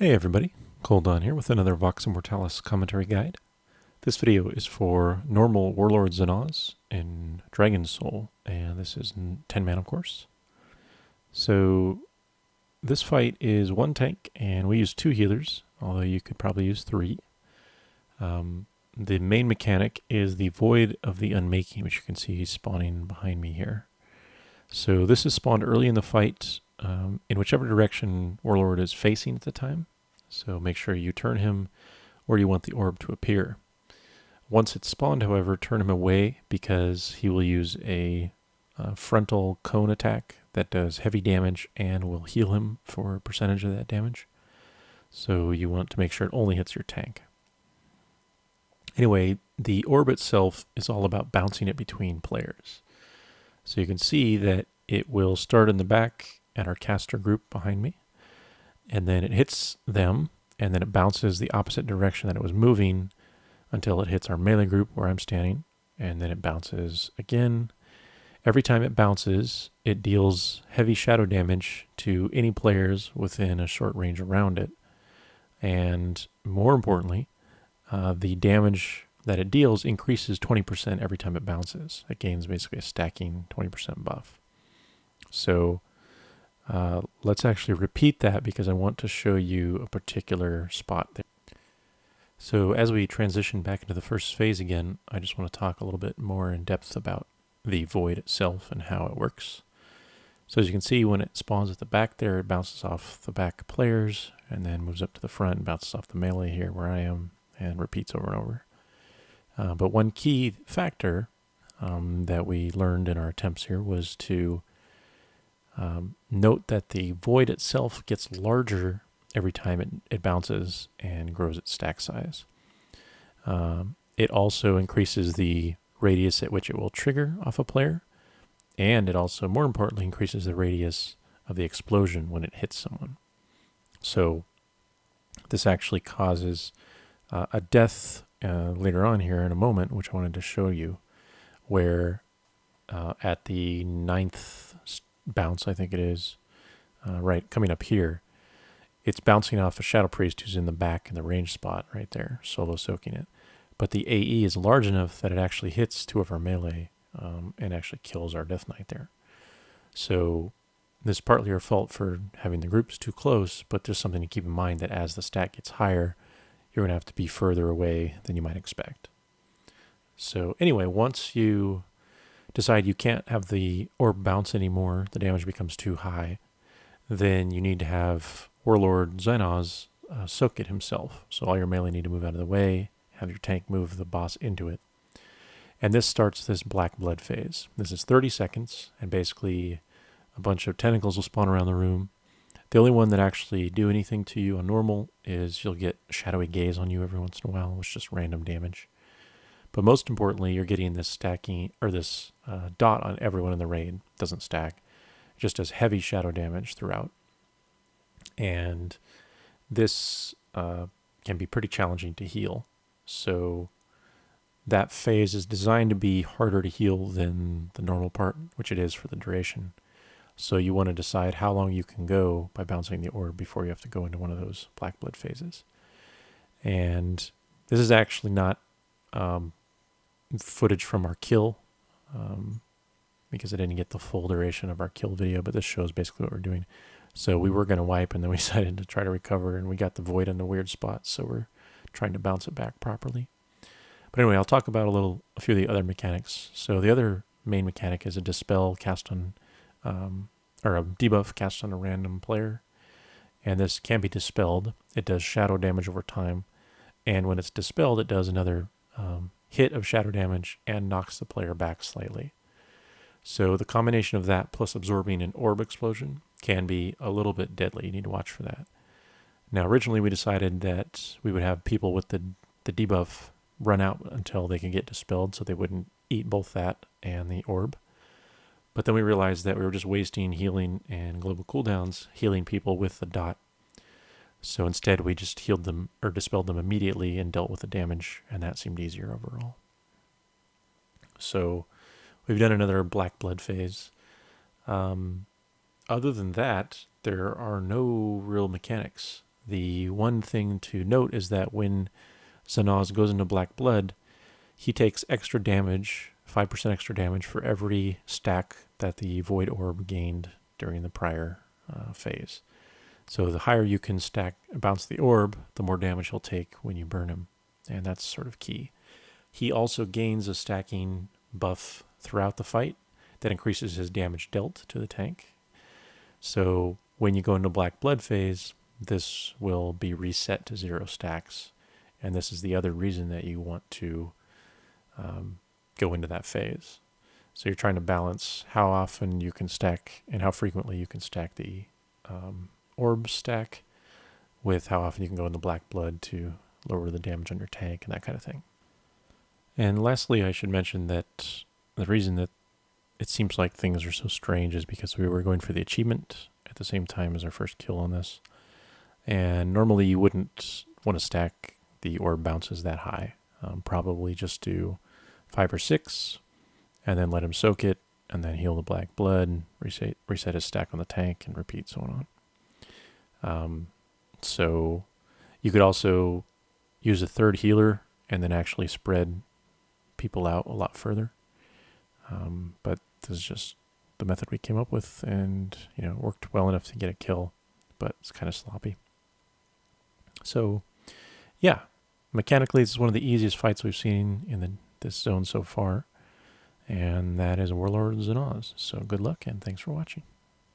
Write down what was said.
Hey everybody, Coldon here with another VOX Immortalis commentary guide. This video is for normal Warlord Zon'ozz in Dragon's Soul, and this is 10 man of course. So this fight is one tank, and we use 2 healers, although you could probably use 3. The main mechanic is the Void of the Unmaking, which you can see spawning behind me here. So this is spawned early in the fight, in whichever direction Warlord is facing at the time. So make sure you turn him where you want the orb to appear. Once it's spawned, however, turn him away because he will use a frontal cone attack that does heavy damage and will heal him for a percentage of that damage. So you want to make sure it only hits your tank. Anyway, the orb itself is all about bouncing it between players. So you can see that it will start in the back at our caster group behind me, and then it hits them, and then it bounces the opposite direction that it was moving until it hits our melee group where I'm standing, and then it bounces again. Every time it bounces, it deals heavy shadow damage to any players within a short range around it. And more importantly, the damage that it deals increases 20% every time it bounces. It gains basically a stacking 20% buff. So let's actually repeat that because I want to show you a particular spot there. So as we transition back into the first phase again, I just want to talk a little bit more in depth about the void itself and how it works. So as you can see, when it spawns at the back there, it bounces off the back players and then moves up to the front and bounces off the melee here where I am and repeats over and over. But one key factor that we learned in our attempts here was to note that the void itself gets larger every time it bounces and grows its stack size. It also increases the radius at which it will trigger off a player, and it also, more importantly, increases the radius of the explosion when it hits someone. So this actually causes a death later on here in a moment, which I wanted to show you, where at the 9th bounce, I think it is, right, coming up here, it's bouncing off a Shadow Priest who's in the back in the range spot right there, solo soaking it. But the AE is large enough that it actually hits 2 of our melee and actually kills our Death Knight there. So this is partly our fault for having the groups too close, but there's something to keep in mind that as the stack gets higher, you're going to have to be further away than you might expect. So anyway, once you decide you can't have the orb bounce anymore, the damage becomes too high, then you need to have Warlord Zon'ozz soak it himself. So all your melee need to move out of the way, have your tank move the boss into it. And this starts this black blood phase. This is 30 seconds, and basically a bunch of tentacles will spawn around the room. The only one that actually do anything to you on normal is you'll get shadowy gaze on you every once in a while, which is just random damage. But most importantly, you're getting this stacking, or this dot on everyone in the raid. It doesn't stack. It just does heavy shadow damage throughout. And this can be pretty challenging to heal. So that phase is designed to be harder to heal than the normal part, which it is for the duration. So you want to decide how long you can go by bouncing the orb before you have to go into one of those black blood phases. And this is actually not footage from our kill, because I didn't get the full duration of our kill video, but this shows basically what we're doing. So we were going to wipe, and then we decided to try to recover, and we got the void in the weird spot, so we're trying to bounce it back properly. But anyway, I'll talk about a few of the other mechanics. So the other main mechanic is a dispel cast on, or a debuff cast on a random player, and this can be dispelled. It does shadow damage over time, and when it's dispelled, it does another hit of shadow damage and knocks the player back slightly. So the combination of that plus absorbing an orb explosion can be a little bit deadly. You need to watch for that. Now, originally we decided that we would have people with the debuff run out until they could get dispelled so they wouldn't eat both that and the orb. But then we realized that we were just wasting healing and global cooldowns healing people with the dot. So instead we just healed them or dispelled them immediately and dealt with the damage, and that seemed easier overall. So we've done another black blood phase. Other than that, there are no real mechanics. The one thing to note is that when Zon'ozz goes into black blood, he takes extra damage, 5% extra damage for every stack that the Void Orb gained during the prior phase. So the higher you can bounce the orb, the more damage he'll take when you burn him. And that's sort of key. He also gains a stacking buff throughout the fight that increases his damage dealt to the tank. So when you go into black blood phase, this will be reset to 0 stacks. And this is the other reason that you want to go into that phase. So you're trying to balance how often you can stack and how frequently you can stack the orb stack with how often you can go into black blood to lower the damage on your tank and that kind of thing. And lastly, I should mention that the reason that it seems like things are so strange is because we were going for the achievement at the same time as our first kill on this. And normally you wouldn't want to stack the orb bounces that high. Probably just do 5 or 6 and then let him soak it and then heal the black blood, reset his stack on the tank, and repeat so on. So you could also use a third healer and then actually spread people out a lot further. But this is just the method we came up with, and it worked well enough to get a kill, but it's kind of sloppy. So yeah, mechanically this is one of the easiest fights we've seen in this zone so far, and that is Warlord Zon'ozz. So good luck and thanks for watching.